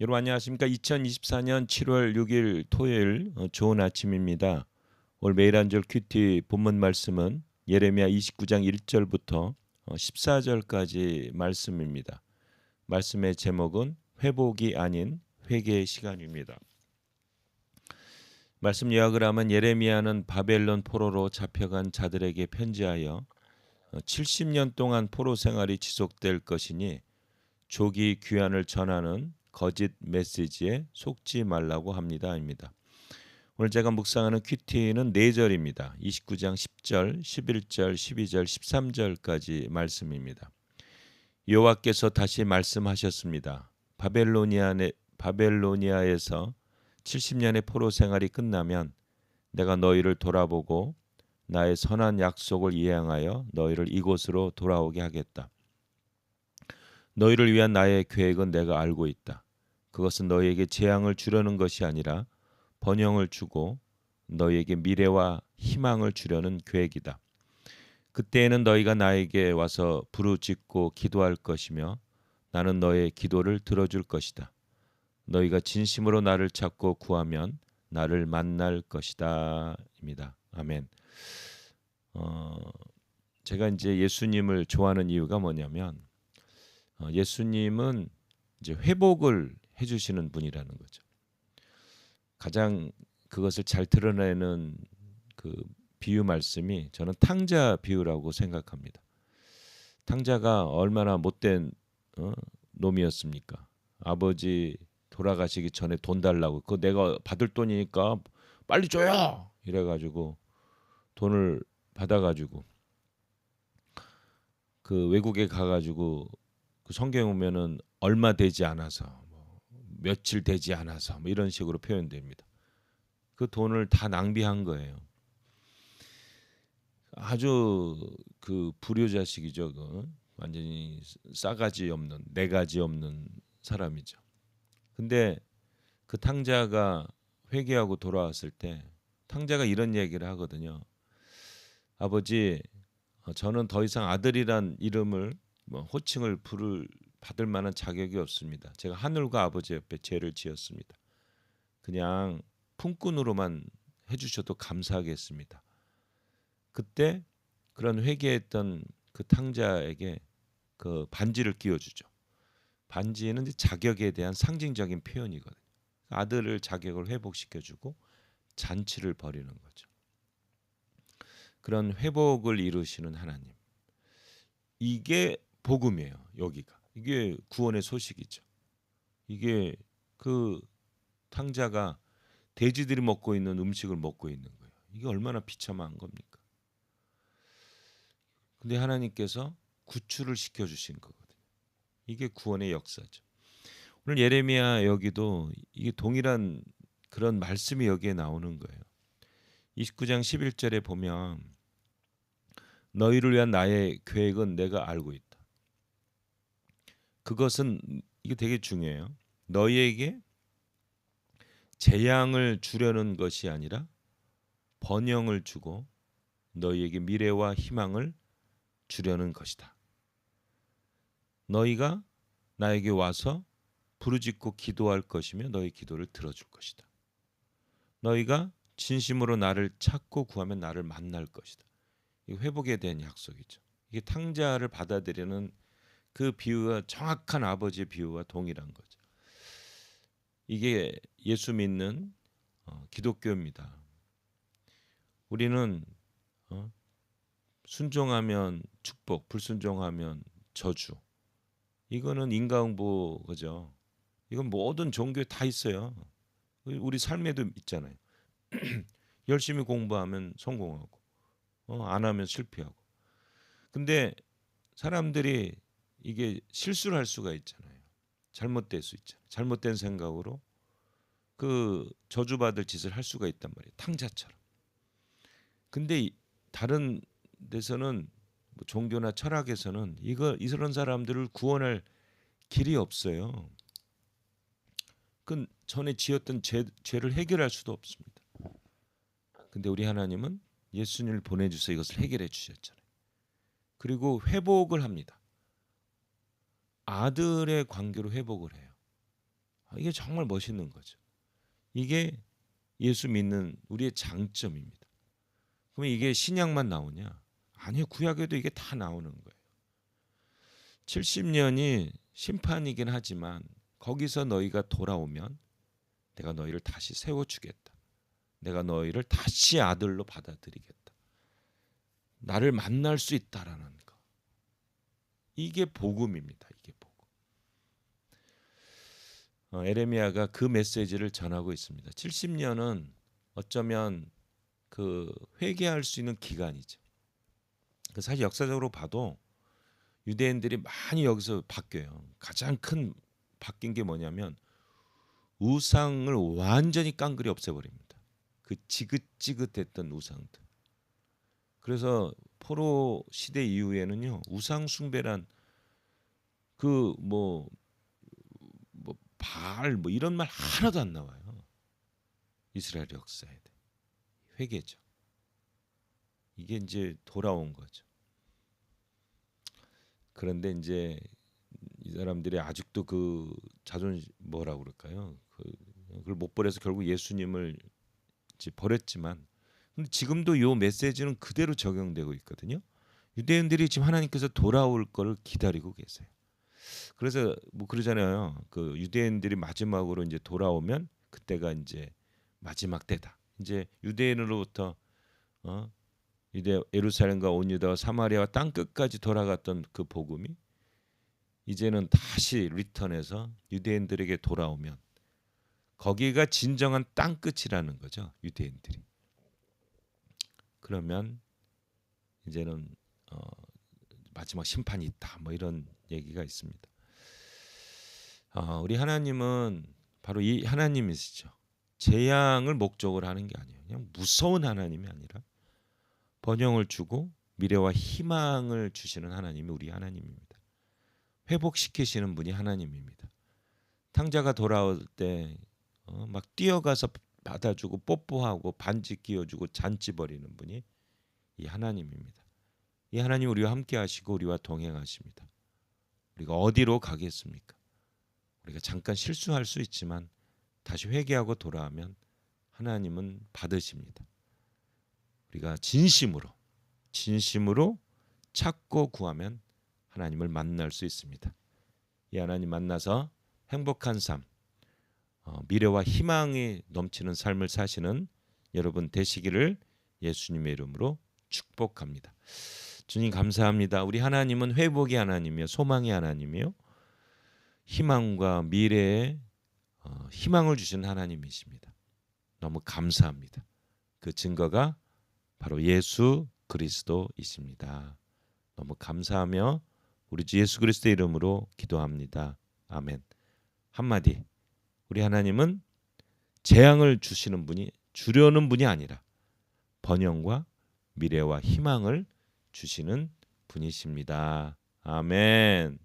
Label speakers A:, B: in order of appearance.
A: 여러분 안녕하십니까? 2024년 7월 6일 토요일 좋은 아침입니다. 오늘 매일 한절 큐티 본문 말씀은 예레미야 29장 1절부터 14절까지 말씀입니다. 말씀의 제목은 회복이 아닌 회개의 시간입니다. 말씀 요약을 하면 예레미야는 바벨론 포로로 잡혀간 자들에게 편지하여 70년 동안 포로 생활이 지속될 것이니 조기 귀환을 전하는 거짓 메시지에 속지 말라고 합니다.입니다. 오늘 제가 묵상하는 큐티는 4절입니다. 29장 10절, 11절, 12절, 13절까지 말씀입니다. 여호와께서 다시 말씀하셨습니다. 바벨로니아에서 70년의 포로 생활이 끝나면 내가 너희를 돌아보고 나의 선한 약속을 이행하여 너희를 이곳으로 돌아오게 하겠다. 너희를 위한 나의 계획은 내가 알고 있다. 그것은 너희에게 재앙을 주려는 것이 아니라 번영을 주고 너희에게 미래와 희망을 주려는 계획이다. 그때에는 너희가 나에게 와서 부르짖고 기도할 것이며 나는 너의 기도를 들어줄 것이다. 너희가 진심으로 나를 찾고 구하면 나를 만날 것이다. 입니다. 아멘. 제가 이제 예수님을 좋아하는 이유가 뭐냐면 예수님은 이제 회복을 해주시는 분이라는 거죠. 가장 그것을 잘 드러내는 그 비유 말씀이 저는 탕자 비유라고 생각합니다. 탕자가 얼마나 못된 놈이었습니까? 아버지 돌아가시기 전에 돈 달라고 그거 내가 받을 돈이니까 빨리 줘요 이래가지고 돈을 받아가지고 그 외국에 가가지고 그 성경에 보면은 얼마 되지 않아서 며칠 되지 않아서 이런 식으로 표현됩니다. 그 돈을 다 낭비한 거예요. 아주 그 불효자식이죠. 그 완전히 싸가지 없는 내가지 없는 사람이죠. 근데 그 탕자가 회개하고 돌아왔을 때 탕자가 이런 얘기를 하거든요. 아버지, 저는 더 이상 아들이란 이름을 호칭을 받을 만한 자격이 없습니다. 제가 하늘과 아버지 옆에 죄를 지었습니다. 그냥 품꾼으로만 해주셔도 감사하겠습니다. 그때 그런 회개했던 그 탕자에게 그 반지를 끼워주죠. 반지는 자격에 대한 상징적인 표현이거든요. 아들을 자격을 회복시켜주고 잔치를 벌이는 거죠. 그런 회복을 이루시는 하나님. 이게 복음이에요. 여기가. 이게 구원의 소식이죠. 이게 그 탕자가 돼지들이 먹고 있는 음식을 먹고 있는 거예요. 이게 얼마나 비참한 겁니까? 근데 하나님께서 구출을 시켜주신 거거든요. 이게 구원의 역사죠. 오늘 예레미야 여기도 이게 동일한 그런 말씀이 여기에 나오는 거예요. 29장 11절에 보면 너희를 위한 나의 계획은 내가 알고 있다. 그것은 이게 되게 중요해요. 너희에게 재앙을 주려는 것이 아니라 번영을 주고 너희에게 미래와 희망을 주려는 것이다. 너희가 나에게 와서 부르짖고 기도할 것이며 너희 기도를 들어줄 것이다. 너희가 진심으로 나를 찾고 구하면 나를 만날 것이다. 이 회복에 대한 약속이죠. 이게 탕자를 받아들이는 그 비유와 정확한 아버지의 비유와 동일한 거죠. 이게 예수 믿는 기독교입니다. 우리는 순종하면 축복, 불순종하면 저주. 이거는 인과응보 그죠. 이건 모든 종교에 다 있어요. 우리 삶에도 있잖아요. 열심히 공부하면 성공하고 안 하면 실패하고. 근데 사람들이 이게 실수를 할 수가 있잖아요. 잘못될 수 있잖아요. 잘못된 생각으로 그 저주받을 짓을 할 수가 있단 말이에요. 탕자처럼. 근데 다른 데서는 뭐 종교나 철학에서는 이런 사람들을 구원할 길이 없어요. 그 전에 지었던 죄를 해결할 수도 없습니다. 근데 우리 하나님은 예수님을 보내주셔서 이것을 해결해 주셨잖아요. 그리고 회복을 합니다. 아들의 관계로 회복을 해요. 이게 정말 멋있는 거죠. 이게 예수 믿는 우리의 장점입니다. 그러면 이게 신약만 나오냐? 아니요. 구약에도 이게 다 나오는 거예요. 70년이 심판이긴 하지만 거기서 너희가 돌아오면 내가 너희를 다시 세워주겠다. 내가 너희를 다시 아들로 받아들이겠다. 나를 만날 수 있다라는 거. 이게 복음입니다. 이게 복음. 에레미야가 그 메시지를 전하고 있습니다. 70년은 어쩌면 그 회개할 수 있는 기간이죠. 사실 역사적으로 봐도 유대인들이 많이 여기서 바뀌어요. 가장 큰 바뀐 게 뭐냐면 우상을 완전히 깡그리 없애버립니다. 그 지긋지긋했던 우상들. 그래서 포로 시대 이후에는요, 우상 숭배란 그 뭐 바알 뭐 이런 말 하나도 안 나와요. 이스라엘 역사에 회개죠. 이게 이제 돌아온 거죠. 그런데 이제 이 사람들이 아직도 그 자존심 뭐라고 그럴까요? 그걸 못 버려서 결국 예수님을 이제 버렸지만, 근데 지금도 요 메시지는 그대로 적용되고 있거든요. 유대인들이 지금 하나님께서 돌아올 거를 기다리고 계세요. 그래서 뭐 그러잖아요. 그 유대인들이 마지막으로 이제 돌아오면 그때가 이제 마지막 때다. 이제 유대인으로부터 유대 예루살렘과 온 유다와 사마리아와 땅 끝까지 돌아갔던 그 복음이 이제는 다시 리턴해서 유대인들에게 돌아오면 거기가 진정한 땅 끝이라는 거죠. 유대인들이. 그러면 이제는 마지막 심판이 있다. 뭐 이런 얘기가 있습니다. 우리 하나님은 바로 이 하나님이시죠. 재앙을 목적으로 하는 게 아니에요. 그냥 무서운 하나님이 아니라 번영을 주고 미래와 희망을 주시는 하나님이 우리 하나님입니다. 회복시키시는 분이 하나님입니다. 탕자가 돌아올 때 막 뛰어가서 받아주고 뽀뽀하고 반지 끼워주고 잔치 벌이는 분이 이 하나님입니다. 이 하나님 우리와 함께 하시고 우리와 동행하십니다. 우리가 어디로 가겠습니까? 우리가 잠깐 실수할 수 있지만 다시 회개하고 돌아오면 하나님은 받으십니다. 우리가 진심으로 찾고 구하면 하나님을 만날 수 있습니다. 이 하나님 만나서 행복한 삶, 미래와 희망이 넘치는 삶을 사시는 여러분 되시기를 예수님의 이름으로 축복합니다. 주님 감사합니다. 우리 하나님은 회복의 하나님이요, 소망의 하나님이요, 희망과 미래에 희망을 주시는 하나님이십니다. 너무 감사합니다. 그 증거가 바로 예수 그리스도이십니다. 너무 감사하며 우리 주 예수 그리스도의 이름으로 기도합니다. 아멘. 한마디, 우리 하나님은 재앙을 주려는 분이 아니라 번영과 미래와 희망을 주시는 분이십니다. 아멘.